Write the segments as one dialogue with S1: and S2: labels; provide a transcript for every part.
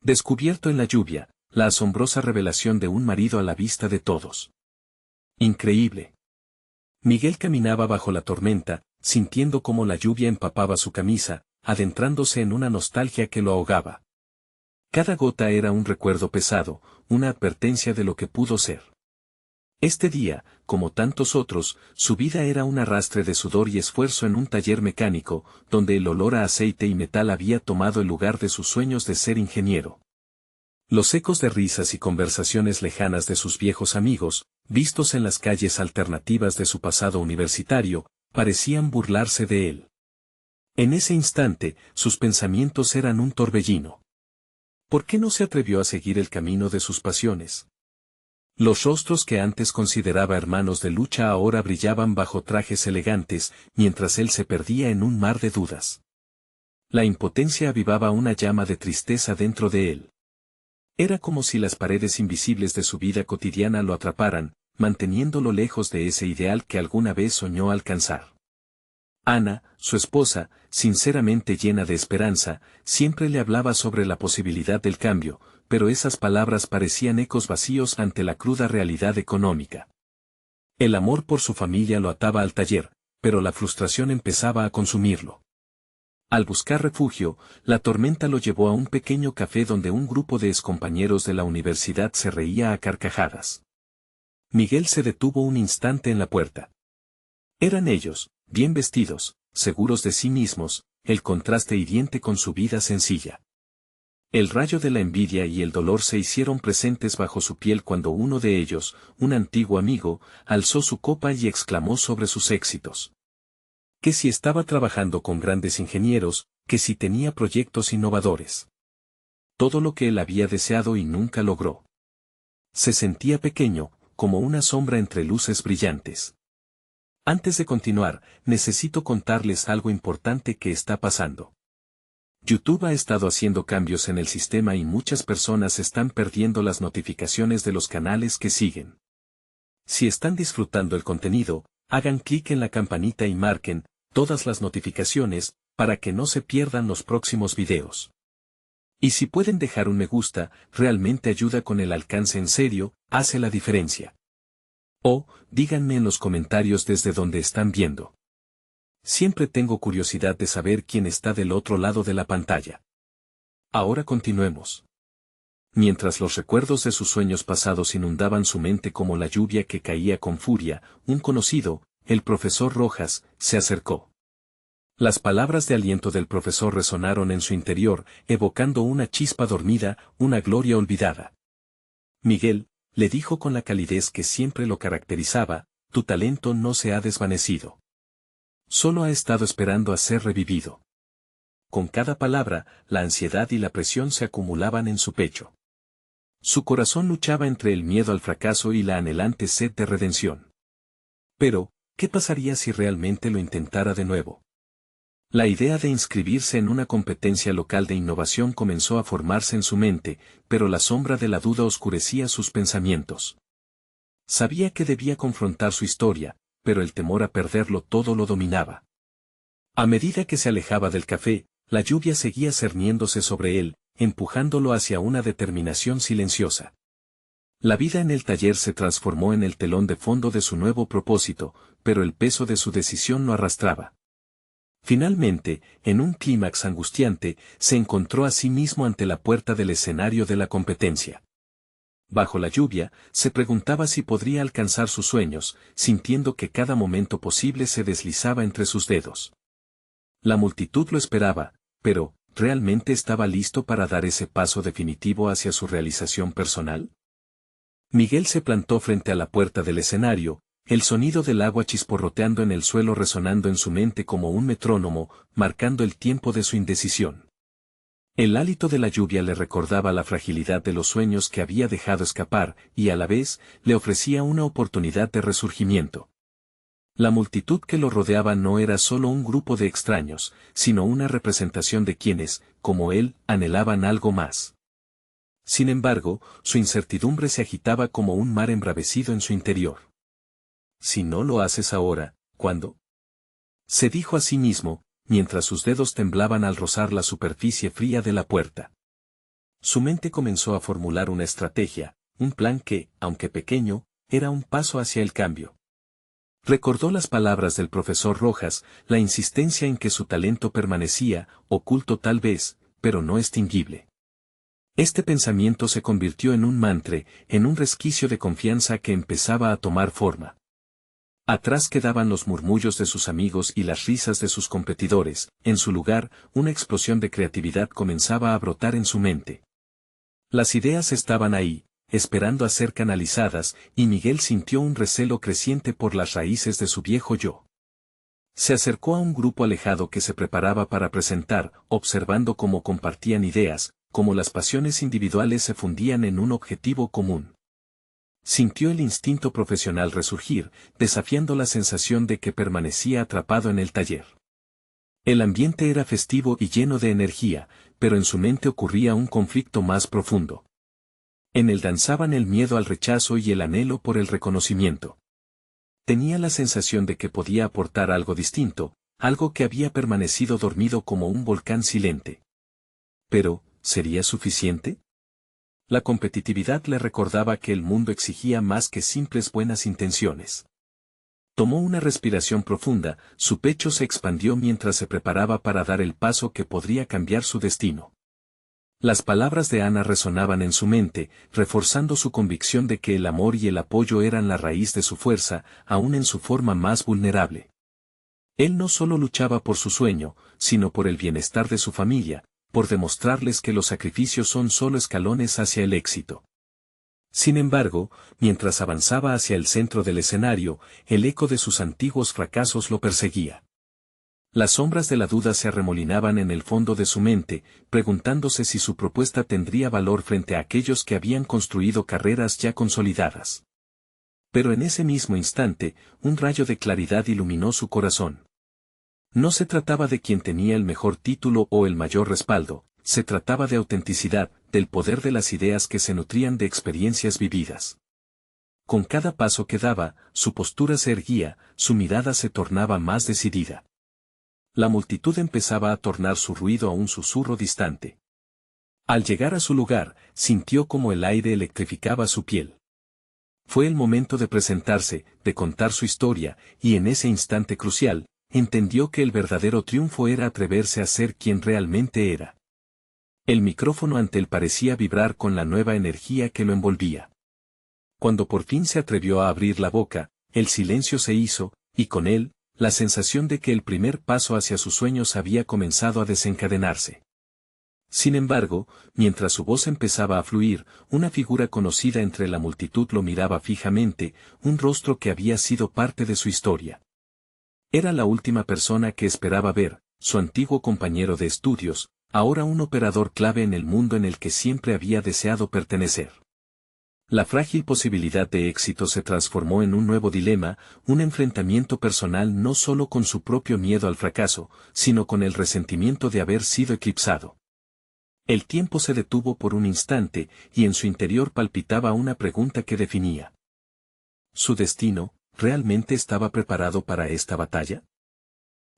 S1: Descubierto en la lluvia, la asombrosa revelación de un marido a la vista de todos. Increíble. Miguel caminaba bajo la tormenta, sintiendo cómo la lluvia empapaba su camisa, adentrándose en una nostalgia que lo ahogaba. Cada gota era un recuerdo pesado, una advertencia de lo que pudo ser. Este día, como tantos otros, su vida era un arrastre de sudor y esfuerzo en un taller mecánico, donde el olor a aceite y metal había tomado el lugar de sus sueños de ser ingeniero. Los ecos de risas y conversaciones lejanas de sus viejos amigos, vistos en las calles alternativas de su pasado universitario, parecían burlarse de él. En ese instante, sus pensamientos eran un torbellino. ¿Por qué no se atrevió a seguir el camino de sus pasiones? Los rostros que antes consideraba hermanos de lucha ahora brillaban bajo trajes elegantes, mientras él se perdía en un mar de dudas. La impotencia avivaba una llama de tristeza dentro de él. Era como si las paredes invisibles de su vida cotidiana lo atraparan, manteniéndolo lejos de ese ideal que alguna vez soñó alcanzar. Ana, su esposa, sinceramente llena de esperanza, siempre le hablaba sobre la posibilidad del cambio, pero esas palabras parecían ecos vacíos ante la cruda realidad económica. El amor por su familia lo ataba al taller, pero la frustración empezaba a consumirlo. Al buscar refugio, la tormenta lo llevó a un pequeño café donde un grupo de excompañeros de la universidad se reía a carcajadas. Miguel se detuvo un instante en la puerta. Eran ellos, bien vestidos, seguros de sí mismos, el contraste hiriente con su vida sencilla. El rayo de la envidia y el dolor se hicieron presentes bajo su piel cuando uno de ellos, un antiguo amigo, alzó su copa y exclamó sobre sus éxitos. Que si estaba trabajando con grandes ingenieros, que si tenía proyectos innovadores. Todo lo que él había deseado y nunca logró. Se sentía pequeño, como una sombra entre luces brillantes. Antes de continuar, necesito contarles algo importante que está pasando. YouTube ha estado haciendo cambios en el sistema y muchas personas están perdiendo las notificaciones de los canales que siguen. Si están disfrutando el contenido, hagan clic en la campanita y marquen todas las notificaciones para que no se pierdan los próximos videos. Y si pueden dejar un me gusta, realmente ayuda con el alcance en serio, hace la diferencia. O, díganme en los comentarios desde donde están viendo. Siempre tengo curiosidad de saber quién está del otro lado de la pantalla. Ahora continuemos. Mientras los recuerdos de sus sueños pasados inundaban su mente como la lluvia que caía con furia, un conocido, el profesor Rojas, se acercó. Las palabras de aliento del profesor resonaron en su interior, evocando una chispa dormida, una gloria olvidada. Miguel, le dijo con la calidez que siempre lo caracterizaba, tu talento no se ha desvanecido. Solo ha estado esperando a ser revivido. Con cada palabra, la ansiedad y la presión se acumulaban en su pecho. Su corazón luchaba entre el miedo al fracaso y la anhelante sed de redención. Pero, ¿qué pasaría si realmente lo intentara de nuevo? La idea de inscribirse en una competencia local de innovación comenzó a formarse en su mente, pero la sombra de la duda oscurecía sus pensamientos. Sabía que debía confrontar su historia, pero el temor a perderlo todo lo dominaba. A medida que se alejaba del café, la lluvia seguía cerniéndose sobre él, empujándolo hacia una determinación silenciosa. La vida en el taller se transformó en el telón de fondo de su nuevo propósito, pero el peso de su decisión lo arrastraba. Finalmente, en un clímax angustiante, se encontró a sí mismo ante la puerta del escenario de la competencia. Bajo la lluvia, se preguntaba si podría alcanzar sus sueños, sintiendo que cada momento posible se deslizaba entre sus dedos. La multitud lo esperaba, pero, ¿realmente estaba listo para dar ese paso definitivo hacia su realización personal? Miguel se plantó frente a la puerta del escenario, el sonido del agua chisporroteando en el suelo resonando en su mente como un metrónomo, marcando el tiempo de su indecisión. El hálito de la lluvia le recordaba la fragilidad de los sueños que había dejado escapar, y a la vez, le ofrecía una oportunidad de resurgimiento. La multitud que lo rodeaba no era solo un grupo de extraños, sino una representación de quienes, como él, anhelaban algo más. Sin embargo, su incertidumbre se agitaba como un mar embravecido en su interior. Si no lo haces ahora, ¿cuándo? Se dijo a sí mismo, mientras sus dedos temblaban al rozar la superficie fría de la puerta. Su mente comenzó a formular una estrategia, un plan que, aunque pequeño, era un paso hacia el cambio. Recordó las palabras del profesor Rojas, la insistencia en que su talento permanecía, oculto tal vez, pero no extinguible. Este pensamiento se convirtió en un mantra, en un resquicio de confianza que empezaba a tomar forma. Atrás quedaban los murmullos de sus amigos y las risas de sus competidores, en su lugar, una explosión de creatividad comenzaba a brotar en su mente. Las ideas estaban ahí, esperando a ser canalizadas, y Miguel sintió un recelo creciente por las raíces de su viejo yo. Se acercó a un grupo alejado que se preparaba para presentar, observando cómo compartían ideas, cómo las pasiones individuales se fundían en un objetivo común. Sintió el instinto profesional resurgir, desafiando la sensación de que permanecía atrapado en el taller. El ambiente era festivo y lleno de energía, pero en su mente ocurría un conflicto más profundo. En él danzaban el miedo al rechazo y el anhelo por el reconocimiento. Tenía la sensación de que podía aportar algo distinto, algo que había permanecido dormido como un volcán silente. Pero, ¿sería suficiente? La competitividad le recordaba que el mundo exigía más que simples buenas intenciones. Tomó una respiración profunda, su pecho se expandió mientras se preparaba para dar el paso que podría cambiar su destino. Las palabras de Ana resonaban en su mente, reforzando su convicción de que el amor y el apoyo eran la raíz de su fuerza, aún en su forma más vulnerable. Él no solo luchaba por su sueño, sino por el bienestar de su familia, por demostrarles que los sacrificios son solo escalones hacia el éxito. Sin embargo, mientras avanzaba hacia el centro del escenario, el eco de sus antiguos fracasos lo perseguía. Las sombras de la duda se arremolinaban en el fondo de su mente, preguntándose si su propuesta tendría valor frente a aquellos que habían construido carreras ya consolidadas. Pero en ese mismo instante, un rayo de claridad iluminó su corazón. No se trataba de quien tenía el mejor título o el mayor respaldo, se trataba de autenticidad, del poder de las ideas que se nutrían de experiencias vividas. Con cada paso que daba, su postura se erguía, su mirada se tornaba más decidida. La multitud empezaba a tornar su ruido a un susurro distante. Al llegar a su lugar, sintió como el aire electrificaba su piel. Fue el momento de presentarse, de contar su historia, y en ese instante crucial, entendió que el verdadero triunfo era atreverse a ser quien realmente era. El micrófono ante él parecía vibrar con la nueva energía que lo envolvía. Cuando por fin se atrevió a abrir la boca, el silencio se hizo, y con él, la sensación de que el primer paso hacia sus sueños había comenzado a desencadenarse. Sin embargo, mientras su voz empezaba a fluir, una figura conocida entre la multitud lo miraba fijamente, un rostro que había sido parte de su historia. Era la última persona que esperaba ver, su antiguo compañero de estudios, ahora un operador clave en el mundo en el que siempre había deseado pertenecer. La frágil posibilidad de éxito se transformó en un nuevo dilema, un enfrentamiento personal no solo con su propio miedo al fracaso, sino con el resentimiento de haber sido eclipsado. El tiempo se detuvo por un instante, y en su interior palpitaba una pregunta que definía. ¿Su destino, realmente estaba preparado para esta batalla?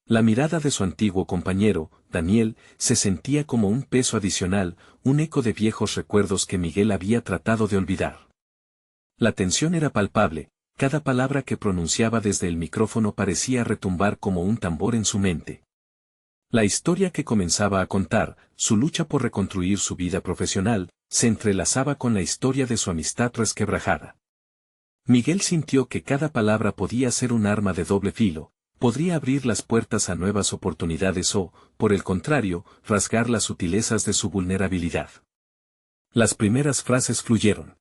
S1: La mirada de su antiguo compañero, Daniel, se sentía como un peso adicional, un eco de viejos recuerdos que Miguel había tratado de olvidar. La tensión era palpable, cada palabra que pronunciaba desde el micrófono parecía retumbar como un tambor en su mente. La historia que comenzaba a contar, su lucha por reconstruir su vida profesional, se entrelazaba con la historia de su amistad resquebrajada. Miguel sintió que cada palabra podía ser un arma de doble filo, podría abrir las puertas a nuevas oportunidades o, por el contrario, rasgar las sutilezas de su vulnerabilidad. Las primeras frases fluyeron.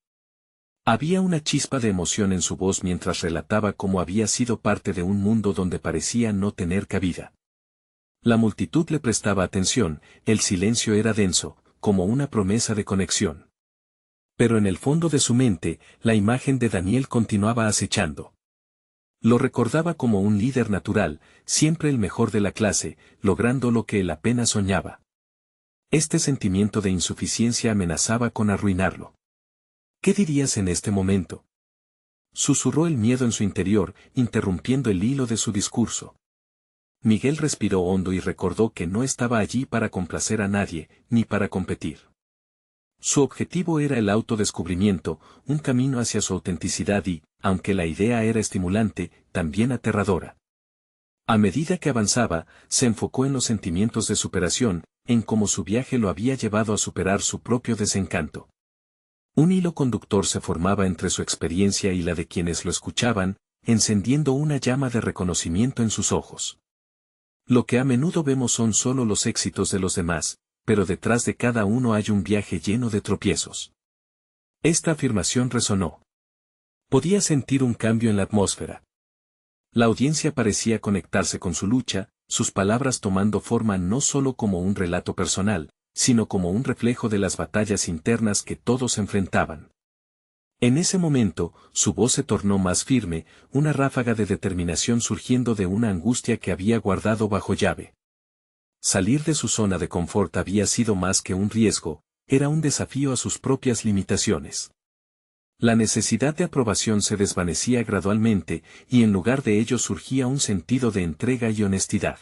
S1: Había una chispa de emoción en su voz mientras relataba cómo había sido parte de un mundo donde parecía no tener cabida. La multitud le prestaba atención, el silencio era denso, como una promesa de conexión. Pero en el fondo de su mente, la imagen de Daniel continuaba acechando. Lo recordaba como un líder natural, siempre el mejor de la clase, logrando lo que él apenas soñaba. Este sentimiento de insuficiencia amenazaba con arruinarlo. ¿Qué dirías en este momento? Susurró el miedo en su interior, interrumpiendo el hilo de su discurso. Miguel respiró hondo y recordó que no estaba allí para complacer a nadie, ni para competir. Su objetivo era el autodescubrimiento, un camino hacia su autenticidad y, aunque la idea era estimulante, también aterradora. A medida que avanzaba, se enfocó en los sentimientos de superación, en cómo su viaje lo había llevado a superar su propio desencanto. Un hilo conductor se formaba entre su experiencia y la de quienes lo escuchaban, encendiendo una llama de reconocimiento en sus ojos. Lo que a menudo vemos son solo los éxitos de los demás, pero detrás de cada uno hay un viaje lleno de tropiezos. Esta afirmación resonó. Podía sentir un cambio en la atmósfera. La audiencia parecía conectarse con su lucha, sus palabras tomando forma no solo como un relato personal, sino como un reflejo de las batallas internas que todos enfrentaban. En ese momento, su voz se tornó más firme, una ráfaga de determinación surgiendo de una angustia que había guardado bajo llave. Salir de su zona de confort había sido más que un riesgo, era un desafío a sus propias limitaciones. La necesidad de aprobación se desvanecía gradualmente, y en lugar de ello surgía un sentido de entrega y honestidad.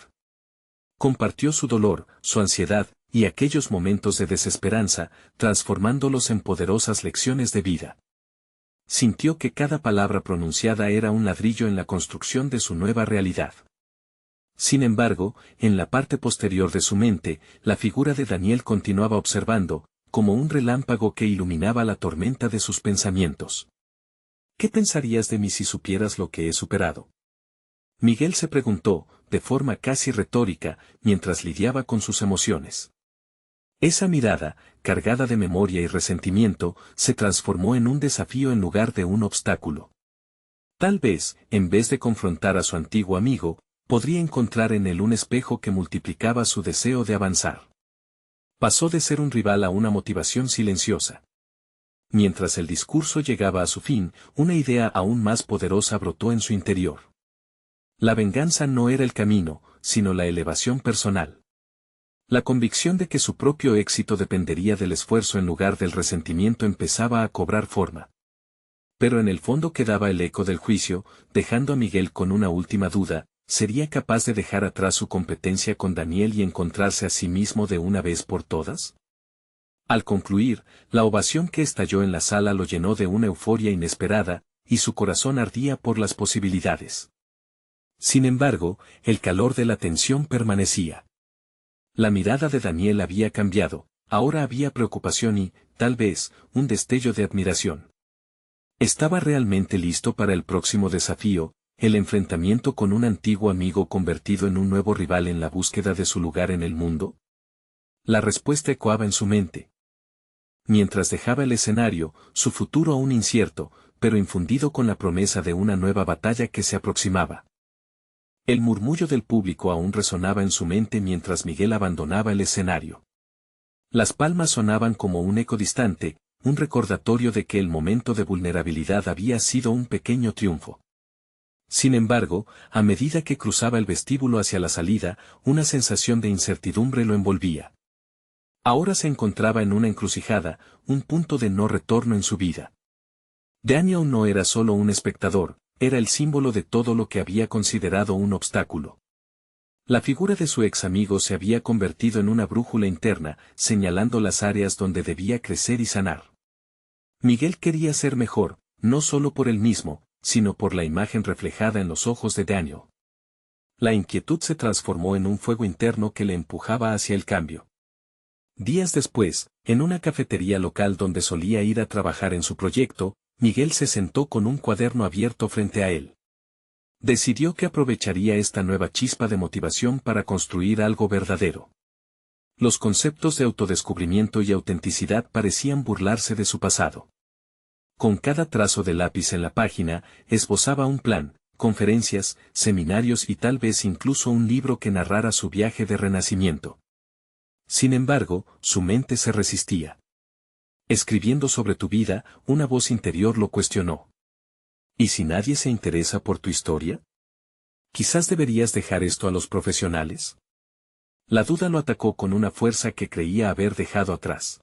S1: Compartió su dolor, su ansiedad, y aquellos momentos de desesperanza, transformándolos en poderosas lecciones de vida. Sintió que cada palabra pronunciada era un ladrillo en la construcción de su nueva realidad. Sin embargo, en la parte posterior de su mente, la figura de Daniel continuaba observando, como un relámpago que iluminaba la tormenta de sus pensamientos. ¿Qué pensarías de mí si supieras lo que he superado? Miguel se preguntó, de forma casi retórica, mientras lidiaba con sus emociones. Esa mirada, cargada de memoria y resentimiento, se transformó en un desafío en lugar de un obstáculo. Tal vez, en vez de confrontar a su antiguo amigo, podría encontrar en él un espejo que multiplicaba su deseo de avanzar. Pasó de ser un rival a una motivación silenciosa. Mientras el discurso llegaba a su fin, una idea aún más poderosa brotó en su interior. La venganza no era el camino, sino la elevación personal. La convicción de que su propio éxito dependería del esfuerzo en lugar del resentimiento empezaba a cobrar forma. Pero en el fondo quedaba el eco del juicio, dejando a Miguel con una última duda: ¿sería capaz de dejar atrás su competencia con Daniel y encontrarse a sí mismo de una vez por todas? Al concluir, la ovación que estalló en la sala lo llenó de una euforia inesperada, y su corazón ardía por las posibilidades. Sin embargo, el calor de la tensión permanecía. La mirada de Daniel había cambiado, ahora había preocupación y, tal vez, un destello de admiración. ¿Estaba realmente listo para el próximo desafío, el enfrentamiento con un antiguo amigo convertido en un nuevo rival en la búsqueda de su lugar en el mundo? La respuesta ecoaba en su mente. Mientras dejaba el escenario, su futuro aún incierto, pero infundido con la promesa de una nueva batalla que se aproximaba. El murmullo del público aún resonaba en su mente mientras Miguel abandonaba el escenario. Las palmas sonaban como un eco distante, un recordatorio de que el momento de vulnerabilidad había sido un pequeño triunfo. Sin embargo, a medida que cruzaba el vestíbulo hacia la salida, una sensación de incertidumbre lo envolvía. Ahora se encontraba en una encrucijada, un punto de no retorno en su vida. Daniel no era solo un espectador, era el símbolo de todo lo que había considerado un obstáculo. La figura de su ex amigo se había convertido en una brújula interna, señalando las áreas donde debía crecer y sanar. Miguel quería ser mejor, no solo por él mismo, sino por la imagen reflejada en los ojos de Daniel. La inquietud se transformó en un fuego interno que le empujaba hacia el cambio. Días después, en una cafetería local donde solía ir a trabajar en su proyecto, Miguel se sentó con un cuaderno abierto frente a él. Decidió que aprovecharía esta nueva chispa de motivación para construir algo verdadero. Los conceptos de autodescubrimiento y autenticidad parecían burlarse de su pasado. Con cada trazo de lápiz en la página, esbozaba un plan, conferencias, seminarios y tal vez incluso un libro que narrara su viaje de renacimiento. Sin embargo, su mente se resistía. Escribiendo sobre tu vida, una voz interior lo cuestionó. ¿Y si nadie se interesa por tu historia? ¿Quizás deberías dejar esto a los profesionales? La duda lo atacó con una fuerza que creía haber dejado atrás.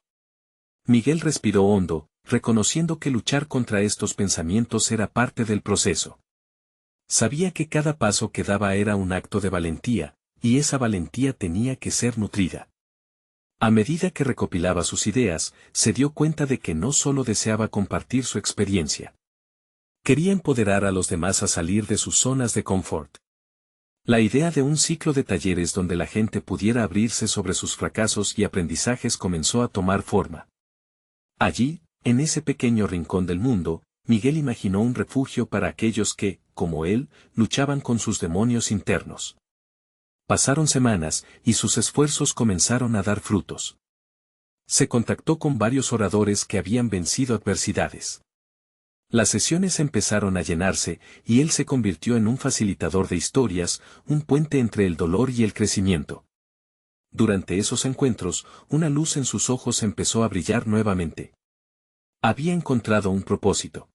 S1: Miguel respiró hondo, reconociendo que luchar contra estos pensamientos era parte del proceso. Sabía que cada paso que daba era un acto de valentía, y esa valentía tenía que ser nutrida. A medida que recopilaba sus ideas, se dio cuenta de que no solo deseaba compartir su experiencia. Quería empoderar a los demás a salir de sus zonas de confort. La idea de un ciclo de talleres donde la gente pudiera abrirse sobre sus fracasos y aprendizajes comenzó a tomar forma. Allí, en ese pequeño rincón del mundo, Miguel imaginó un refugio para aquellos que, como él, luchaban con sus demonios internos. Pasaron semanas, y sus esfuerzos comenzaron a dar frutos. Se contactó con varios oradores que habían vencido adversidades. Las sesiones empezaron a llenarse, y él se convirtió en un facilitador de historias, un puente entre el dolor y el crecimiento. Durante esos encuentros, una luz en sus ojos empezó a brillar nuevamente. Había encontrado un propósito.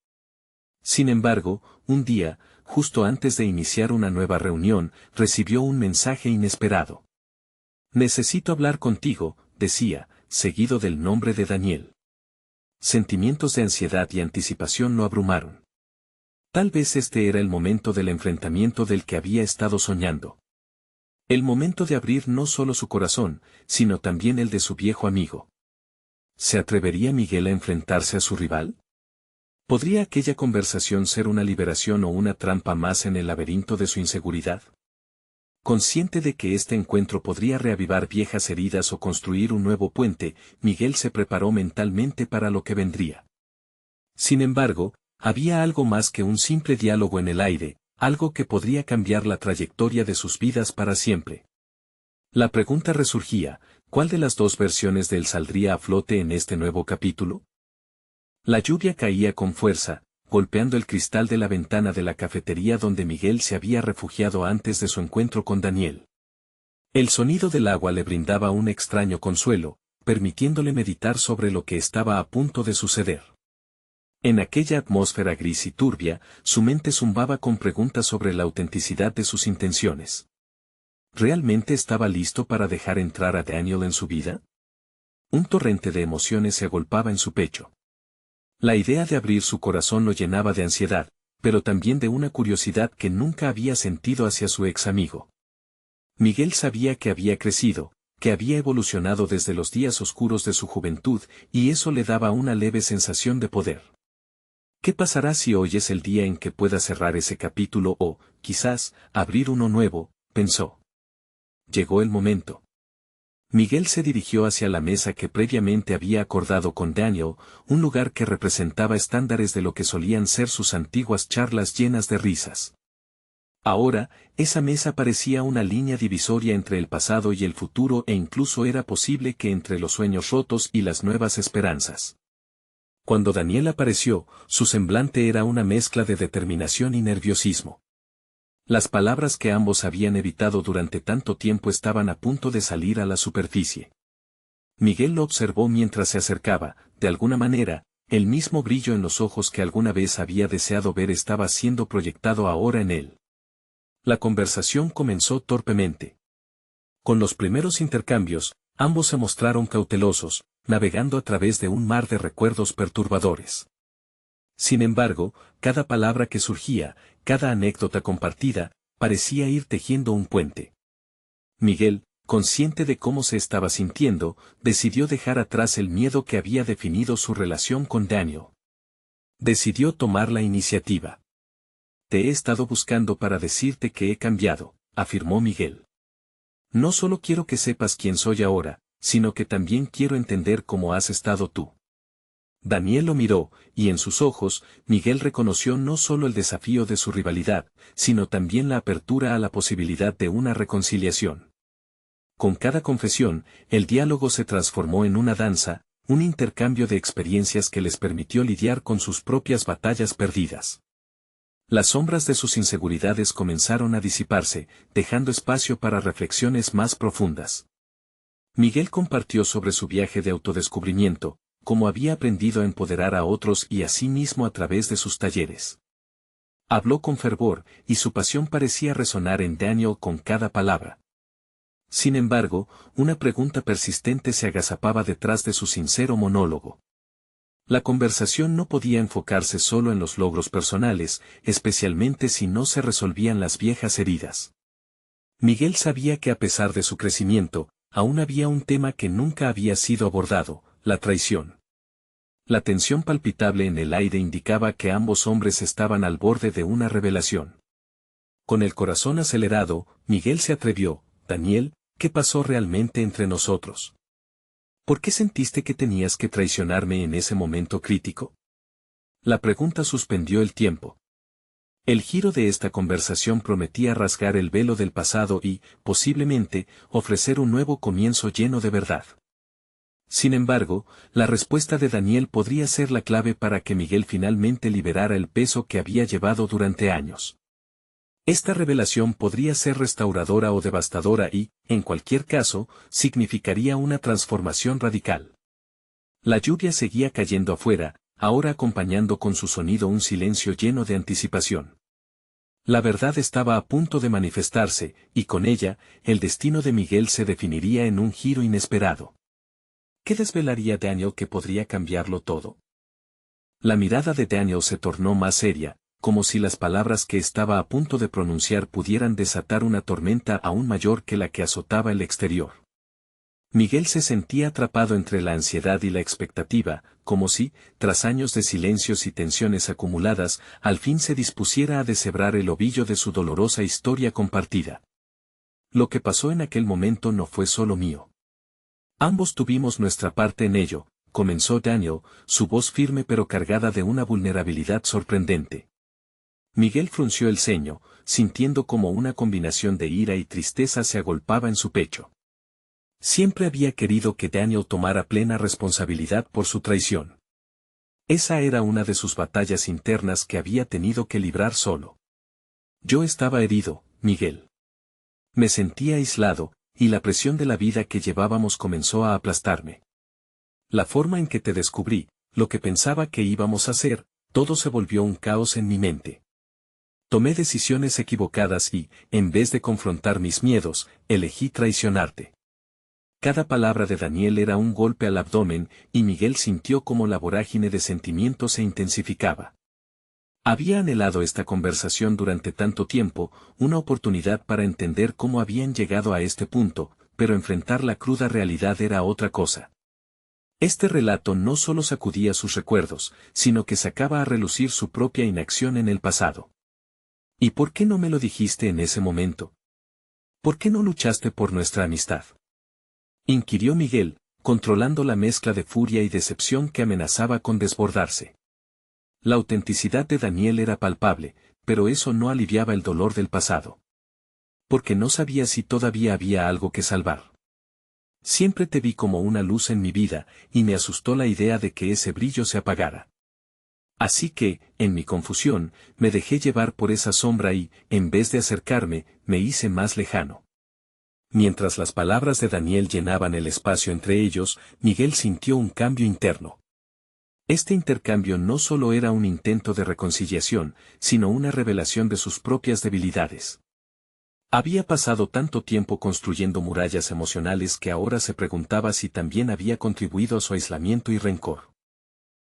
S1: Sin embargo, un día, justo antes de iniciar una nueva reunión, recibió un mensaje inesperado. «Necesito hablar contigo», decía, seguido del nombre de Daniel. Sentimientos de ansiedad y anticipación lo abrumaron. Tal vez este era el momento del enfrentamiento del que había estado soñando. El momento de abrir no solo su corazón, sino también el de su viejo amigo. ¿Se atrevería Miguel a enfrentarse a su rival? ¿Podría aquella conversación ser una liberación o una trampa más en el laberinto de su inseguridad? Consciente de que este encuentro podría reavivar viejas heridas o construir un nuevo puente, Miguel se preparó mentalmente para lo que vendría. Sin embargo, había algo más que un simple diálogo en el aire, algo que podría cambiar la trayectoria de sus vidas para siempre. La pregunta resurgía, ¿cuál de las dos versiones de él saldría a flote en este nuevo capítulo? La lluvia caía con fuerza, golpeando el cristal de la ventana de la cafetería donde Miguel se había refugiado antes de su encuentro con Daniel. El sonido del agua le brindaba un extraño consuelo, permitiéndole meditar sobre lo que estaba a punto de suceder. En aquella atmósfera gris y turbia, su mente zumbaba con preguntas sobre la autenticidad de sus intenciones. ¿Realmente estaba listo para dejar entrar a Daniel en su vida? Un torrente de emociones se agolpaba en su pecho. La idea de abrir su corazón lo llenaba de ansiedad, pero también de una curiosidad que nunca había sentido hacia su ex amigo. Miguel sabía que había crecido, que había evolucionado desde los días oscuros de su juventud, y eso le daba una leve sensación de poder. ¿Qué pasará si hoy es el día en que pueda cerrar ese capítulo o, quizás, abrir uno nuevo?, pensó. Llegó el momento. Miguel se dirigió hacia la mesa que previamente había acordado con Daniel, un lugar que representaba estándares de lo que solían ser sus antiguas charlas llenas de risas. Ahora, esa mesa parecía una línea divisoria entre el pasado y el futuro e incluso era posible que entre los sueños rotos y las nuevas esperanzas. Cuando Daniel apareció, su semblante era una mezcla de determinación y nerviosismo. Las palabras que ambos habían evitado durante tanto tiempo estaban a punto de salir a la superficie. Miguel lo observó mientras se acercaba, de alguna manera, el mismo brillo en los ojos que alguna vez había deseado ver estaba siendo proyectado ahora en él. La conversación comenzó torpemente. Con los primeros intercambios, ambos se mostraron cautelosos, navegando a través de un mar de recuerdos perturbadores. Sin embargo, cada palabra que surgía, cada anécdota compartida, parecía ir tejiendo un puente. Miguel, consciente de cómo se estaba sintiendo, decidió dejar atrás el miedo que había definido su relación con Daniel. Decidió tomar la iniciativa. «Te he estado buscando para decirte que he cambiado», afirmó Miguel. «No solo quiero que sepas quién soy ahora, sino que también quiero entender cómo has estado tú». Daniel lo miró, y en sus ojos, Miguel reconoció no solo el desafío de su rivalidad, sino también la apertura a la posibilidad de una reconciliación. Con cada confesión, el diálogo se transformó en una danza, un intercambio de experiencias que les permitió lidiar con sus propias batallas perdidas. Las sombras de sus inseguridades comenzaron a disiparse, dejando espacio para reflexiones más profundas. Miguel compartió sobre su viaje de autodescubrimiento, cómo había aprendido a empoderar a otros y a sí mismo a través de sus talleres. Habló con fervor, y su pasión parecía resonar en Daniel con cada palabra. Sin embargo, una pregunta persistente se agazapaba detrás de su sincero monólogo. La conversación no podía enfocarse solo en los logros personales, especialmente si no se resolvían las viejas heridas. Miguel sabía que a pesar de su crecimiento, aún había un tema que nunca había sido abordado, la traición. La tensión palpitable en el aire indicaba que ambos hombres estaban al borde de una revelación. Con el corazón acelerado, Miguel se atrevió: Daniel, ¿qué pasó realmente entre nosotros? ¿Por qué sentiste que tenías que traicionarme en ese momento crítico? La pregunta suspendió el tiempo. El giro de esta conversación prometía rasgar el velo del pasado y, posiblemente, ofrecer un nuevo comienzo lleno de verdad. Sin embargo, la respuesta de Daniel podría ser la clave para que Miguel finalmente liberara el peso que había llevado durante años. Esta revelación podría ser restauradora o devastadora y, en cualquier caso, significaría una transformación radical. La lluvia seguía cayendo afuera, ahora acompañando con su sonido un silencio lleno de anticipación. La verdad estaba a punto de manifestarse, y con ella, el destino de Miguel se definiría en un giro inesperado. ¿Qué desvelaría Daniel que podría cambiarlo todo? La mirada de Daniel se tornó más seria, como si las palabras que estaba a punto de pronunciar pudieran desatar una tormenta aún mayor que la que azotaba el exterior. Miguel se sentía atrapado entre la ansiedad y la expectativa, como si, tras años de silencios y tensiones acumuladas, al fin se dispusiera a deshebrar el ovillo de su dolorosa historia compartida. Lo que pasó en aquel momento no fue solo mío. Ambos tuvimos nuestra parte en ello, comenzó Daniel, su voz firme pero cargada de una vulnerabilidad sorprendente. Miguel frunció el ceño, sintiendo como una combinación de ira y tristeza se agolpaba en su pecho. Siempre había querido que Daniel tomara plena responsabilidad por su traición. Esa era una de sus batallas internas que había tenido que librar solo. Yo estaba herido, Miguel. Me sentía aislado, y la presión de la vida que llevábamos comenzó a aplastarme. La forma en que te descubrí, lo que pensaba que íbamos a hacer, todo se volvió un caos en mi mente. Tomé decisiones equivocadas y, en vez de confrontar mis miedos, elegí traicionarte. Cada palabra de Daniel era un golpe al abdomen, y Miguel sintió como la vorágine de sentimientos se intensificaba. Había anhelado esta conversación durante tanto tiempo, una oportunidad para entender cómo habían llegado a este punto, pero enfrentar la cruda realidad era otra cosa. Este relato no solo sacudía sus recuerdos, sino que sacaba a relucir su propia inacción en el pasado. ¿Y por qué no me lo dijiste en ese momento? ¿Por qué no luchaste por nuestra amistad? Inquirió Miguel, controlando la mezcla de furia y decepción que amenazaba con desbordarse. La autenticidad de Daniel era palpable, pero eso no aliviaba el dolor del pasado. Porque no sabía si todavía había algo que salvar. Siempre te vi como una luz en mi vida, y me asustó la idea de que ese brillo se apagara. Así que, en mi confusión, me dejé llevar por esa sombra y, en vez de acercarme, me hice más lejano. Mientras las palabras de Daniel llenaban el espacio entre ellos, Miguel sintió un cambio interno. Este intercambio no solo era un intento de reconciliación, sino una revelación de sus propias debilidades. Había pasado tanto tiempo construyendo murallas emocionales que ahora se preguntaba si también había contribuido a su aislamiento y rencor.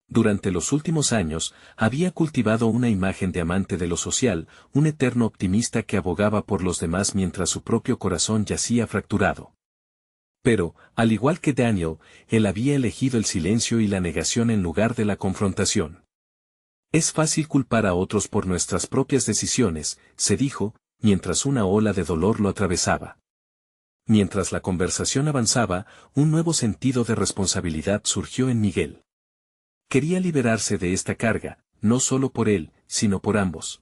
S1: Durante los últimos años, había cultivado una imagen de amante de lo social, un eterno optimista que abogaba por los demás mientras su propio corazón yacía fracturado. Pero, al igual que Daniel, él había elegido el silencio y la negación en lugar de la confrontación. Es fácil culpar a otros por nuestras propias decisiones, se dijo, mientras una ola de dolor lo atravesaba. Mientras la conversación avanzaba, un nuevo sentido de responsabilidad surgió en Miguel. Quería liberarse de esta carga, no solo por él, sino por ambos.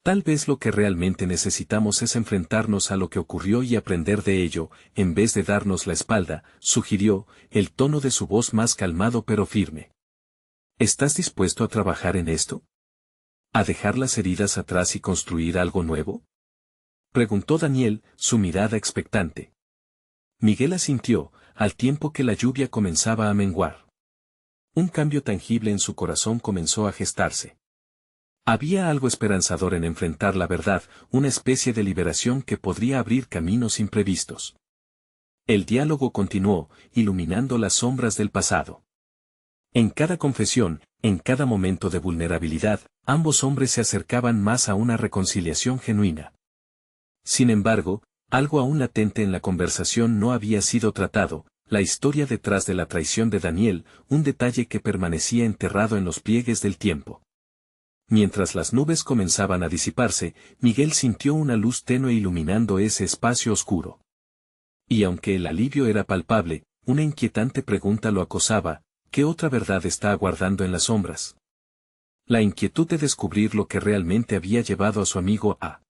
S1: Tal vez lo que realmente necesitamos es enfrentarnos a lo que ocurrió y aprender de ello, en vez de darnos la espalda, sugirió, el tono de su voz más calmado pero firme. ¿Estás dispuesto a trabajar en esto? ¿A dejar las heridas atrás y construir algo nuevo? Preguntó Daniel, su mirada expectante. Miguel asintió, al tiempo que la lluvia comenzaba a menguar. Un cambio tangible en su corazón comenzó a gestarse. Había algo esperanzador en enfrentar la verdad, una especie de liberación que podría abrir caminos imprevistos. El diálogo continuó, iluminando las sombras del pasado. En cada confesión, en cada momento de vulnerabilidad, ambos hombres se acercaban más a una reconciliación genuina. Sin embargo, Algo aún latente en la conversación no había sido tratado, la historia detrás de la traición de Daniel, un detalle que permanecía enterrado en los pliegues del tiempo. Mientras las nubes comenzaban a disiparse, Miguel sintió una luz tenue iluminando ese espacio oscuro. Y aunque el alivio era palpable, una inquietante pregunta lo acosaba: ¿qué otra verdad está aguardando en las sombras? La inquietud de descubrir lo que realmente había llevado a su amigo a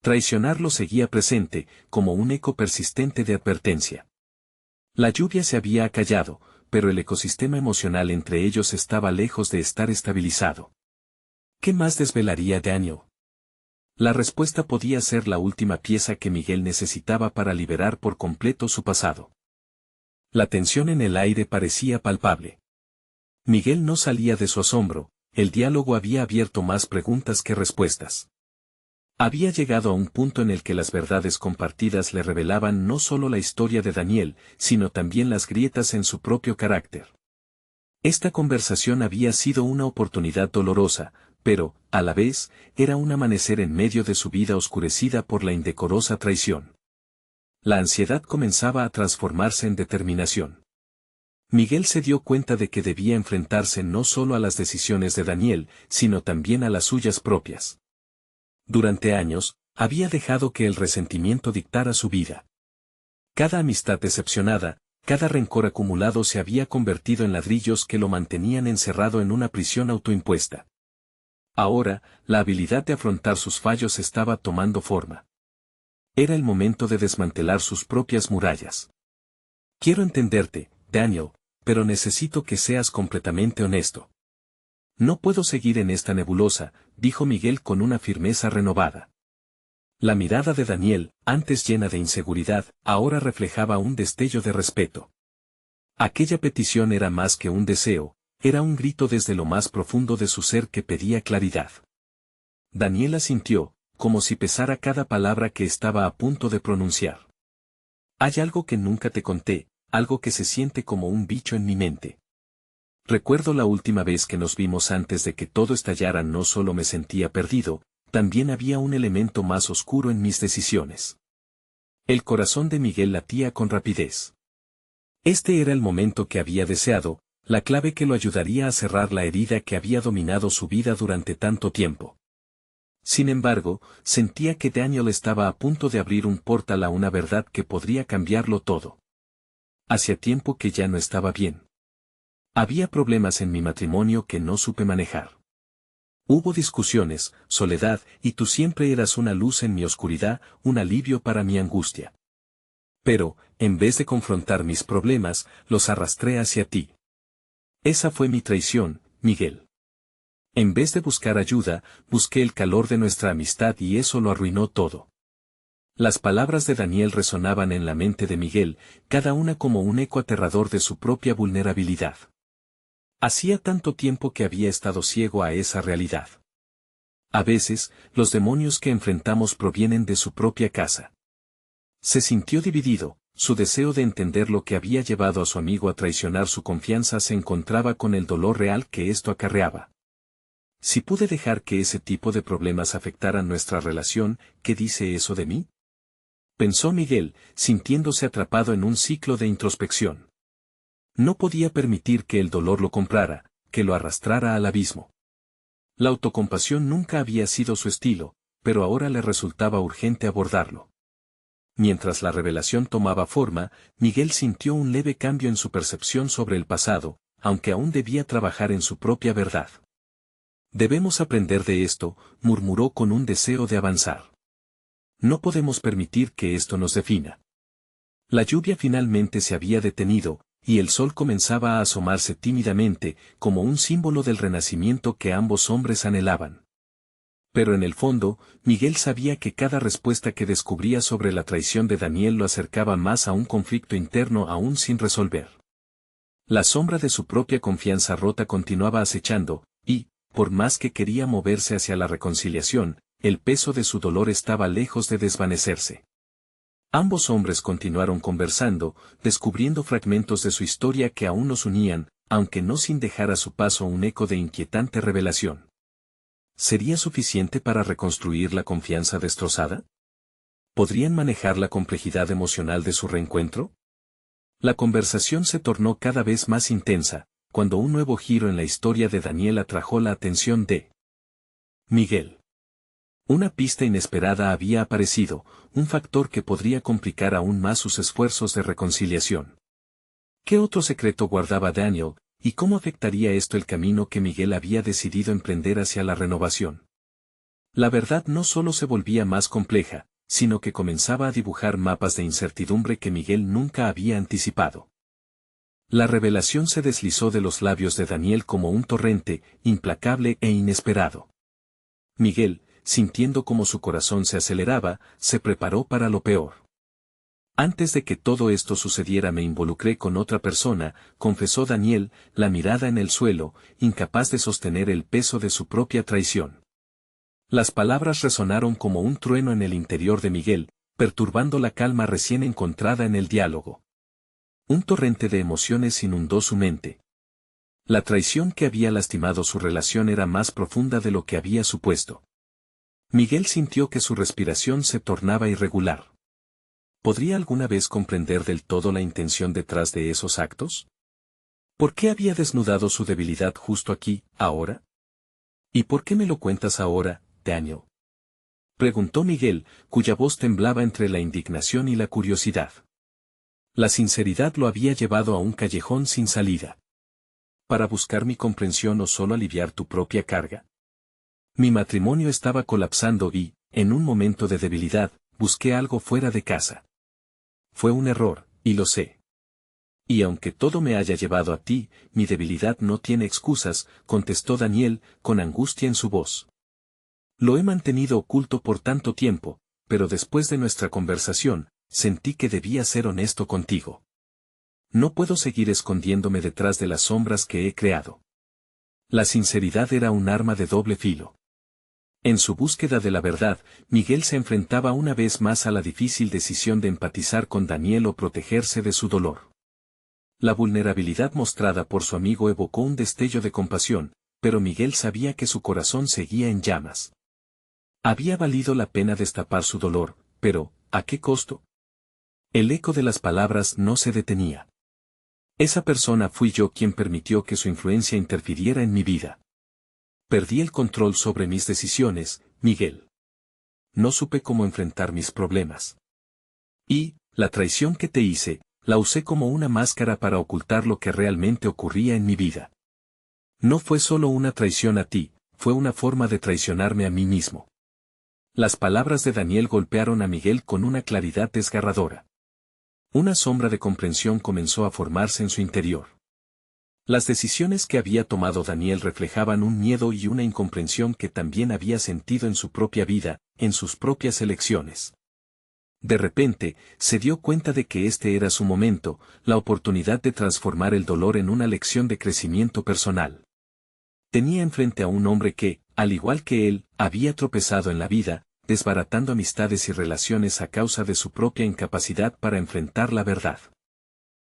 S1: traicionarlo seguía presente, como un eco persistente de advertencia. La lluvia se había acallado, pero el ecosistema emocional entre ellos estaba lejos de estar estabilizado. ¿Qué más desvelaría Daniel? La respuesta podía ser la última pieza que Miguel necesitaba para liberar por completo su pasado. La tensión en el aire parecía palpable. Miguel no salía de su asombro, el diálogo había abierto más preguntas que respuestas. Había llegado a un punto en el que las verdades compartidas le revelaban no solo la historia de Daniel, sino también las grietas en su propio carácter. Esta conversación había sido una oportunidad dolorosa, pero, a la vez, era un amanecer en medio de su vida oscurecida por la indecorosa traición. La ansiedad comenzaba a transformarse en determinación. Miguel se dio cuenta de que debía enfrentarse no solo a las decisiones de Daniel, sino también a las suyas propias. Durante años, había dejado que el resentimiento dictara su vida. Cada amistad decepcionada, cada rencor acumulado se había convertido en ladrillos que lo mantenían encerrado en una prisión autoimpuesta. Ahora, la habilidad de afrontar sus fallos estaba tomando forma. Era el momento de desmantelar sus propias murallas. Quiero entenderte, Daniel, pero necesito que seas completamente honesto. No puedo seguir en esta nebulosa, dijo Miguel con una firmeza renovada. La mirada de Daniel, antes llena de inseguridad, ahora reflejaba un destello de respeto. Aquella petición era más que un deseo, era un grito desde lo más profundo de su ser que pedía claridad. Daniel asintió, como si pesara cada palabra que estaba a punto de pronunciar. Hay algo que nunca te conté, algo que se siente como un bicho en mi mente. Recuerdo la última vez que nos vimos antes de que todo estallara, no solo me sentía perdido, también había un elemento más oscuro en mis decisiones. El corazón de Miguel latía con rapidez. Este era el momento que había deseado, la clave que lo ayudaría a cerrar la herida que había dominado su vida durante tanto tiempo. Sin embargo, sentía que Daniel estaba a punto de abrir un portal a una verdad que podría cambiarlo todo. Hacía tiempo que ya no estaba bien. Había problemas en mi matrimonio que no supe manejar. Hubo discusiones, soledad, y tú siempre eras una luz en mi oscuridad, un alivio para mi angustia. Pero, en vez de confrontar mis problemas, los arrastré hacia ti. Esa fue mi traición, Miguel. En vez de buscar ayuda, busqué el calor de nuestra amistad y eso lo arruinó todo. Las palabras de Daniel resonaban en la mente de Miguel, cada una como un eco aterrador de su propia vulnerabilidad. Hacía tanto tiempo que había estado ciego a esa realidad. A veces, los demonios que enfrentamos provienen de su propia casa. Se sintió dividido, su deseo de entender lo que había llevado a su amigo a traicionar su confianza se encontraba con el dolor real que esto acarreaba. Si pude dejar que ese tipo de problemas afectaran nuestra relación, ¿qué dice eso de mí? Pensó Miguel, sintiéndose atrapado en un ciclo de introspección. No podía permitir que el dolor lo comprara, que lo arrastrara al abismo. La autocompasión nunca había sido su estilo, pero ahora le resultaba urgente abordarlo. Mientras la revelación tomaba forma, Miguel sintió un leve cambio en su percepción sobre el pasado, aunque aún debía trabajar en su propia verdad. Debemos aprender de esto, murmuró con un deseo de avanzar. No podemos permitir que esto nos defina. La lluvia finalmente se había detenido, y el sol comenzaba a asomarse tímidamente, como un símbolo del renacimiento que ambos hombres anhelaban. Pero en el fondo, Miguel sabía que cada respuesta que descubría sobre la traición de Daniel lo acercaba más a un conflicto interno aún sin resolver. La sombra de su propia confianza rota continuaba acechando, y, por más que quería moverse hacia la reconciliación, el peso de su dolor estaba lejos de desvanecerse. Ambos hombres continuaron conversando, descubriendo fragmentos de su historia que aún los unían, aunque no sin dejar a su paso un eco de inquietante revelación. ¿Sería suficiente para reconstruir la confianza destrozada? ¿Podrían manejar la complejidad emocional de su reencuentro? La conversación se tornó cada vez más intensa, cuando un nuevo giro en la historia de Daniel atrajo la atención de Miguel. Una pista inesperada había aparecido, un factor que podría complicar aún más sus esfuerzos de reconciliación. ¿Qué otro secreto guardaba Daniel, y cómo afectaría esto el camino que Miguel había decidido emprender hacia la renovación? La verdad no solo se volvía más compleja, sino que comenzaba a dibujar mapas de incertidumbre que Miguel nunca había anticipado. La revelación se deslizó de los labios de Daniel como un torrente, implacable e inesperado. Miguel, sintiendo como su corazón se aceleraba, se preparó para lo peor. Antes de que todo esto sucediera me involucré con otra persona, confesó Daniel, la mirada en el suelo, incapaz de sostener el peso de su propia traición. Las palabras resonaron como un trueno en el interior de Miguel, perturbando la calma recién encontrada en el diálogo. Un torrente de emociones inundó su mente. La traición que había lastimado su relación era más profunda de lo que había supuesto. Miguel sintió que su respiración se tornaba irregular. ¿Podría alguna vez comprender del todo la intención detrás de esos actos? ¿Por qué había desnudado su debilidad justo aquí, ahora? ¿Y por qué me lo cuentas ahora, Daniel? Preguntó Miguel, cuya voz temblaba entre la indignación y la curiosidad. La sinceridad lo había llevado a un callejón sin salida. ¿Para buscar mi comprensión o solo aliviar tu propia carga? Mi matrimonio estaba colapsando y, en un momento de debilidad, busqué algo fuera de casa. Fue un error, y lo sé. Y aunque todo me haya llevado a ti, mi debilidad no tiene excusas, contestó Daniel, con angustia en su voz. Lo he mantenido oculto por tanto tiempo, pero después de nuestra conversación, sentí que debía ser honesto contigo. No puedo seguir escondiéndome detrás de las sombras que he creado. La sinceridad era un arma de doble filo. En su búsqueda de la verdad, Miguel se enfrentaba una vez más a la difícil decisión de empatizar con Daniel o protegerse de su dolor. La vulnerabilidad mostrada por su amigo evocó un destello de compasión, pero Miguel sabía que su corazón seguía en llamas. Había valido la pena destapar su dolor, pero, ¿a qué costo? El eco de las palabras no se detenía. Esa persona fui yo quien permitió que su influencia interfiriera en mi vida. Perdí el control sobre mis decisiones, Miguel. No supe cómo enfrentar mis problemas. Y, la traición que te hice, la usé como una máscara para ocultar lo que realmente ocurría en mi vida. No fue solo una traición a ti, fue una forma de traicionarme a mí mismo. Las palabras de Daniel golpearon a Miguel con una claridad desgarradora. Una sombra de comprensión comenzó a formarse en su interior. Las decisiones que había tomado Daniel reflejaban un miedo y una incomprensión que también había sentido en su propia vida, en sus propias elecciones. De repente, se dio cuenta de que este era su momento, la oportunidad de transformar el dolor en una lección de crecimiento personal. Tenía enfrente a un hombre que, al igual que él, había tropezado en la vida, desbaratando amistades y relaciones a causa de su propia incapacidad para enfrentar la verdad.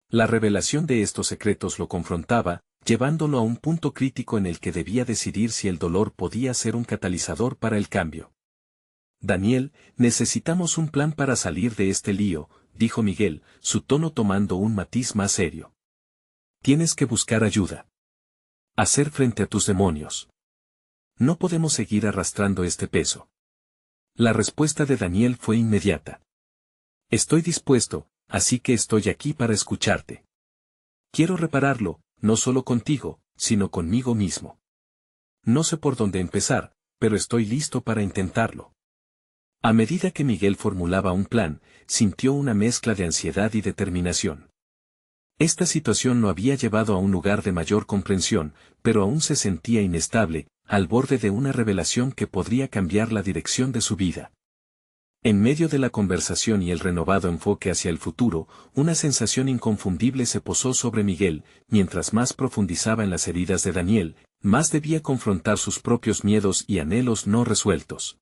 S1: La revelación de estos secretos lo confrontaba, llevándolo a un punto crítico en el que debía decidir si el dolor podía ser un catalizador para el cambio. Daniel, necesitamos un plan para salir de este lío, dijo Miguel, su tono tomando un matiz más serio. Tienes que buscar ayuda. Hacer frente a tus demonios. No podemos seguir arrastrando este peso. La respuesta de Daniel fue inmediata. Estoy dispuesto, así que estoy aquí para escucharte. Quiero repararlo, no solo contigo, sino conmigo mismo. No sé por dónde empezar, pero estoy listo para intentarlo. A medida que Miguel formulaba un plan, sintió una mezcla de ansiedad y determinación. Esta situación lo había llevado a un lugar de mayor comprensión, pero aún se sentía inestable, al borde de una revelación que podría cambiar la dirección de su vida. En medio de la conversación y el renovado enfoque hacia el futuro, una sensación inconfundible se posó sobre Miguel, mientras más profundizaba en las heridas de Daniel, más debía confrontar sus propios miedos y anhelos no resueltos.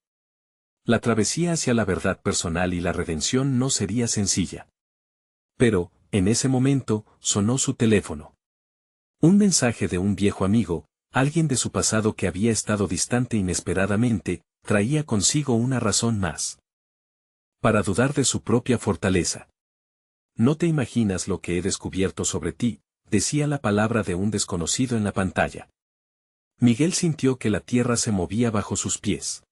S1: La travesía hacia la verdad personal y la redención no sería sencilla. Pero, en ese momento, sonó su teléfono. Un mensaje de un viejo amigo, alguien de su pasado que había estado distante inesperadamente, traía consigo una razón más. para dudar de su propia fortaleza. No te imaginas lo que he descubierto sobre ti, decía la palabra de un desconocido en la pantalla. Miguel sintió que la tierra se movía bajo sus pies.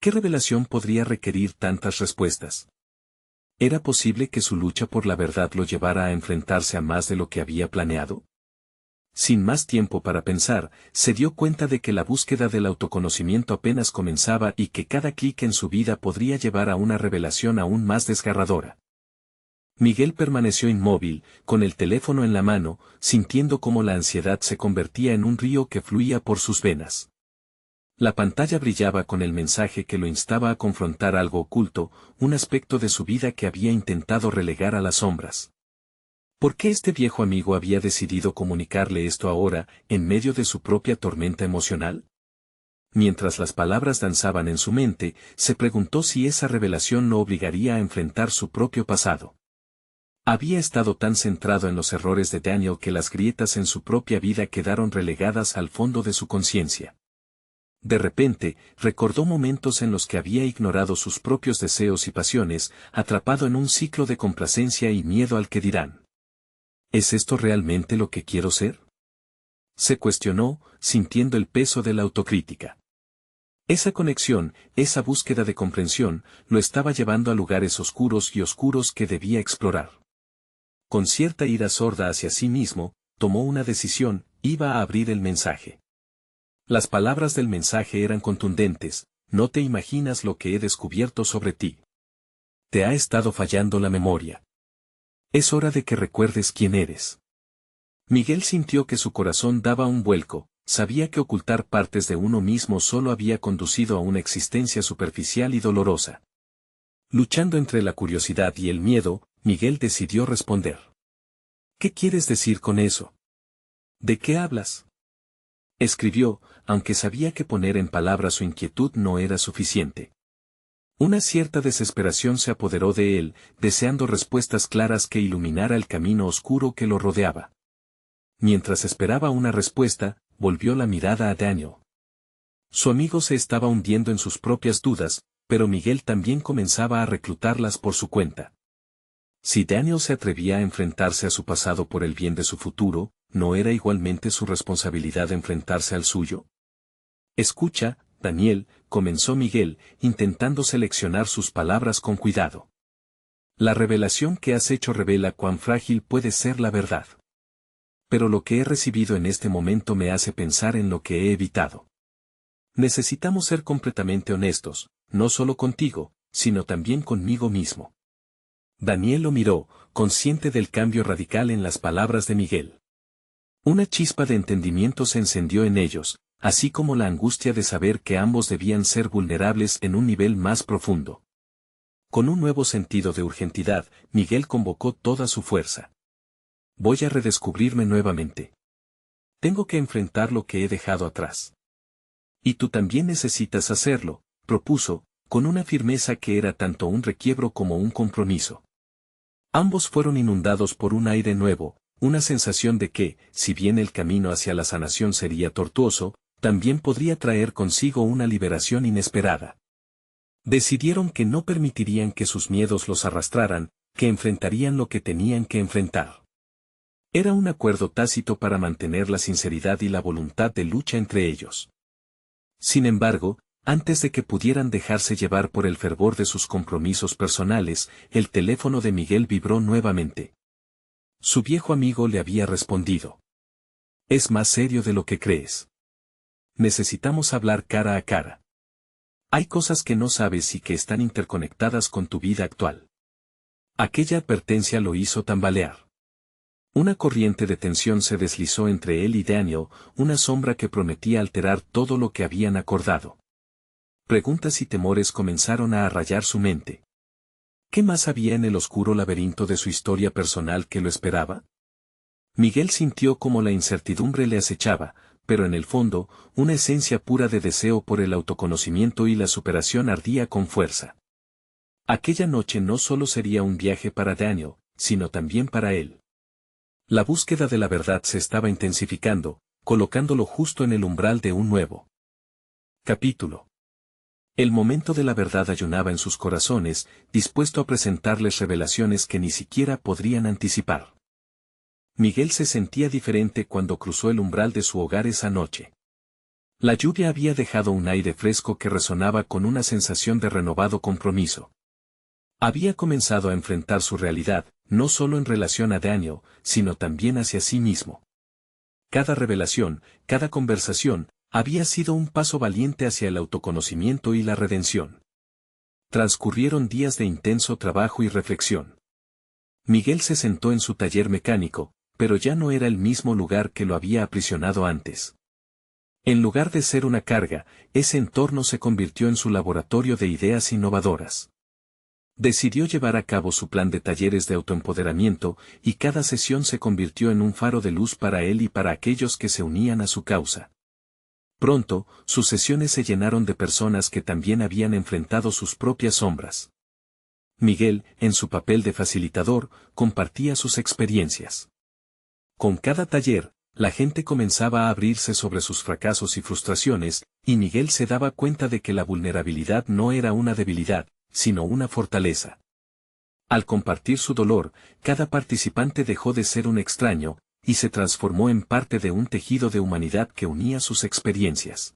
S1: ¿Qué revelación podría requerir tantas respuestas? ¿Era posible que su lucha por la verdad lo llevara a enfrentarse a más de lo que había planeado? Sin más tiempo para pensar, se dio cuenta de que la búsqueda del autoconocimiento apenas comenzaba y que cada clic en su vida podría llevar a una revelación aún más desgarradora. Miguel permaneció inmóvil, con el teléfono en la mano, sintiendo cómo la ansiedad se convertía en un río que fluía por sus venas. La pantalla brillaba con el mensaje que lo instaba a confrontar algo oculto, un aspecto de su vida que había intentado relegar a las sombras. ¿Por qué este viejo amigo había decidido comunicarle esto ahora, en medio de su propia tormenta emocional? Mientras las palabras danzaban en su mente, se preguntó si esa revelación lo obligaría a enfrentar su propio pasado. Había estado tan centrado en los errores de Daniel que las grietas en su propia vida quedaron relegadas al fondo de su conciencia. De repente, recordó momentos en los que había ignorado sus propios deseos y pasiones, atrapado en un ciclo de complacencia y miedo al que dirán. ¿Es esto realmente lo que quiero ser? Se cuestionó, sintiendo el peso de la autocrítica. Esa conexión, esa búsqueda de comprensión, lo estaba llevando a lugares oscuros y oscuros que debía explorar. Con cierta ira sorda hacia sí mismo, tomó una decisión, iba a abrir el mensaje. Las palabras del mensaje eran contundentes: no te imaginas lo que he descubierto sobre ti. Te ha estado fallando la memoria. Es hora de que recuerdes quién eres. Miguel sintió que su corazón daba un vuelco, sabía que ocultar partes de uno mismo solo había conducido a una existencia superficial y dolorosa. Luchando entre la curiosidad y el miedo, Miguel decidió responder. ¿Qué quieres decir con eso? ¿De qué hablas? Escribió, aunque sabía que poner en palabras su inquietud no era suficiente. Una cierta desesperación se apoderó de él, deseando respuestas claras que iluminara el camino oscuro que lo rodeaba. Mientras esperaba una respuesta, volvió la mirada a Daniel. Su amigo se estaba hundiendo en sus propias dudas, pero Miguel también comenzaba a reclutarlas por su cuenta. Si Daniel se atrevía a enfrentarse a su pasado por el bien de su futuro, ¿no era igualmente su responsabilidad enfrentarse al suyo? Escucha, Daniel, comenzó Miguel, intentando seleccionar sus palabras con cuidado. La revelación que has hecho revela cuán frágil puede ser la verdad. Pero lo que he recibido en este momento me hace pensar en lo que he evitado. Necesitamos ser completamente honestos, no solo contigo, sino también conmigo mismo. Daniel lo miró, consciente del cambio radical en las palabras de Miguel. Una chispa de entendimiento se encendió en ellos, así como la angustia de saber que ambos debían ser vulnerables en un nivel más profundo. Con un nuevo sentido de urgentidad, Miguel convocó toda su fuerza. Voy a redescubrirme nuevamente. Tengo que enfrentar lo que he dejado atrás. Y tú también necesitas hacerlo, propuso, con una firmeza que era tanto un requiebro como un compromiso. Ambos fueron inundados por un aire nuevo, una sensación de que, si bien el camino hacia la sanación sería tortuoso, también podría traer consigo una liberación inesperada. Decidieron que no permitirían que sus miedos los arrastraran, que enfrentarían lo que tenían que enfrentar. Era un acuerdo tácito para mantener la sinceridad y la voluntad de lucha entre ellos. Sin embargo, antes de que pudieran dejarse llevar por el fervor de sus compromisos personales, el teléfono de Miguel vibró nuevamente. Su viejo amigo le había respondido. Es más serio de lo que crees. Necesitamos hablar cara a cara. Hay cosas que no sabes y que están interconectadas con tu vida actual. Aquella advertencia lo hizo tambalear. Una corriente de tensión se deslizó entre él y Daniel, una sombra que prometía alterar todo lo que habían acordado. Preguntas y temores comenzaron a arrayar su mente. ¿Qué más había en el oscuro laberinto de su historia personal que lo esperaba? Miguel sintió como la incertidumbre le acechaba, pero en el fondo, una esencia pura de deseo por el autoconocimiento y la superación ardía con fuerza. Aquella noche no solo sería un viaje para Daniel, sino también para él. La búsqueda de la verdad se estaba intensificando, colocándolo justo en el umbral de un nuevo capítulo. El momento de la verdad ayunaba en sus corazones, dispuesto a presentarles revelaciones que ni siquiera podrían anticipar. Miguel se sentía diferente cuando cruzó el umbral de su hogar esa noche. La lluvia había dejado un aire fresco que resonaba con una sensación de renovado compromiso. Había comenzado a enfrentar su realidad, no solo en relación a Daniel, sino también hacia sí mismo. Cada revelación, cada conversación, había sido un paso valiente hacia el autoconocimiento y la redención. Transcurrieron días de intenso trabajo y reflexión. Miguel se sentó en su taller mecánico, pero ya no era el mismo lugar que lo había aprisionado antes. En lugar de ser una carga, ese entorno se convirtió en su laboratorio de ideas innovadoras. Decidió llevar a cabo su plan de talleres de autoempoderamiento, y cada sesión se convirtió en un faro de luz para él y para aquellos que se unían a su causa. Pronto, sus sesiones se llenaron de personas que también habían enfrentado sus propias sombras. Miguel, en su papel de facilitador, compartía sus experiencias. Con cada taller, la gente comenzaba a abrirse sobre sus fracasos y frustraciones, y Miguel se daba cuenta de que la vulnerabilidad no era una debilidad, sino una fortaleza. Al compartir su dolor, cada participante dejó de ser un extraño, y se transformó en parte de un tejido de humanidad que unía sus experiencias.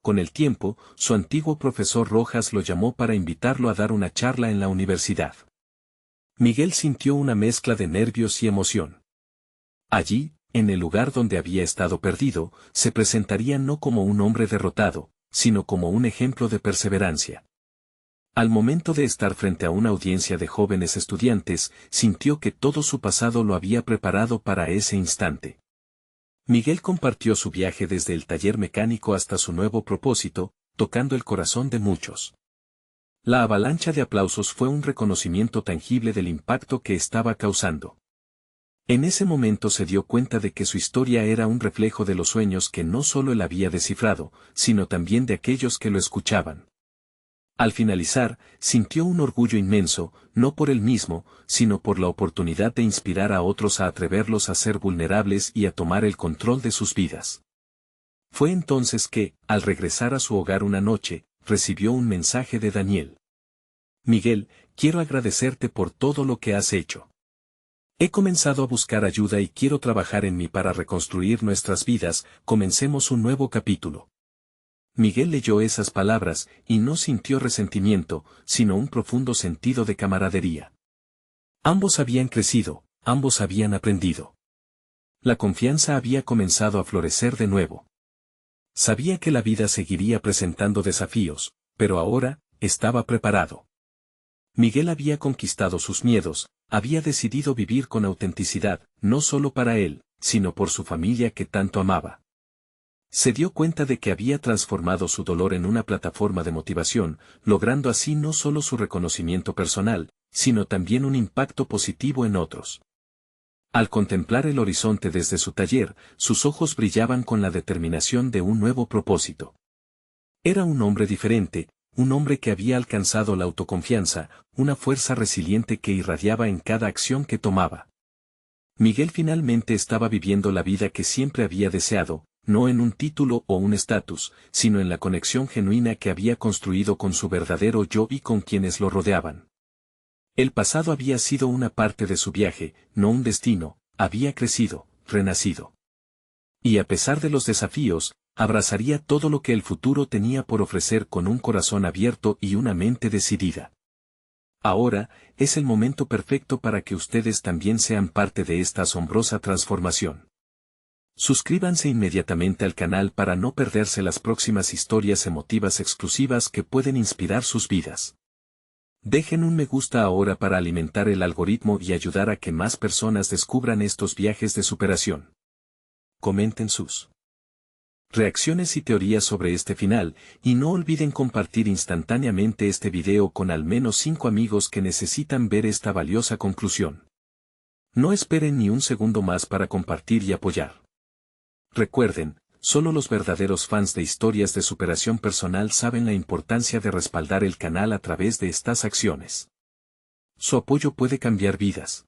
S1: Con el tiempo, su antiguo profesor Rojas lo llamó para invitarlo a dar una charla en la universidad. Miguel sintió una mezcla de nervios y emoción. Allí, en el lugar donde había estado perdido, se presentaría no como un hombre derrotado, sino como un ejemplo de perseverancia. Al momento de estar frente a una audiencia de jóvenes estudiantes, sintió que todo su pasado lo había preparado para ese instante. Miguel compartió su viaje desde el taller mecánico hasta su nuevo propósito, tocando el corazón de muchos. La avalancha de aplausos fue un reconocimiento tangible del impacto que estaba causando. En ese momento se dio cuenta de que su historia era un reflejo de los sueños que no solo él había descifrado, sino también de aquellos que lo escuchaban. Al finalizar, sintió un orgullo inmenso, no por él mismo, sino por la oportunidad de inspirar a otros a atreverlos a ser vulnerables y a tomar el control de sus vidas. Fue entonces que, al regresar a su hogar una noche, recibió un mensaje de Daniel. Miguel, quiero agradecerte por todo lo que has hecho. He comenzado a buscar ayuda y quiero trabajar en mí para reconstruir nuestras vidas, comencemos un nuevo capítulo. Miguel leyó esas palabras, y no sintió resentimiento, sino un profundo sentido de camaradería. Ambos habían crecido, ambos habían aprendido. La confianza había comenzado a florecer de nuevo. Sabía que la vida seguiría presentando desafíos, pero ahora, estaba preparado. Miguel había conquistado sus miedos, había decidido vivir con autenticidad, no solo para él, sino por su familia que tanto amaba. Se dio cuenta de que había transformado su dolor en una plataforma de motivación, logrando así no solo su reconocimiento personal, sino también un impacto positivo en otros. Al contemplar el horizonte desde su taller, sus ojos brillaban con la determinación de un nuevo propósito. Era un hombre diferente, un hombre que había alcanzado la autoconfianza, una fuerza resiliente que irradiaba en cada acción que tomaba. Miguel finalmente estaba viviendo la vida que siempre había deseado, no en un título o un estatus, sino en la conexión genuina que había construido con su verdadero yo y con quienes lo rodeaban. El pasado había sido una parte de su viaje, no un destino, había crecido, renacido. Y a pesar de los desafíos, abrazaría todo lo que el futuro tenía por ofrecer con un corazón abierto y una mente decidida. Ahora, es el momento perfecto para que ustedes también sean parte de esta asombrosa transformación. Suscríbanse inmediatamente al canal para no perderse las próximas historias emotivas exclusivas que pueden inspirar sus vidas. Dejen un me gusta ahora para alimentar el algoritmo y ayudar a que más personas descubran estos viajes de superación. Comenten sus reacciones y teorías sobre este final, y no olviden compartir instantáneamente este video con al menos 5 amigos que necesitan ver esta valiosa conclusión. No esperen ni un segundo más para compartir y apoyar. Recuerden, solo los verdaderos fans de historias de superación personal saben la importancia de respaldar el canal a través de estas acciones. Su apoyo puede cambiar vidas.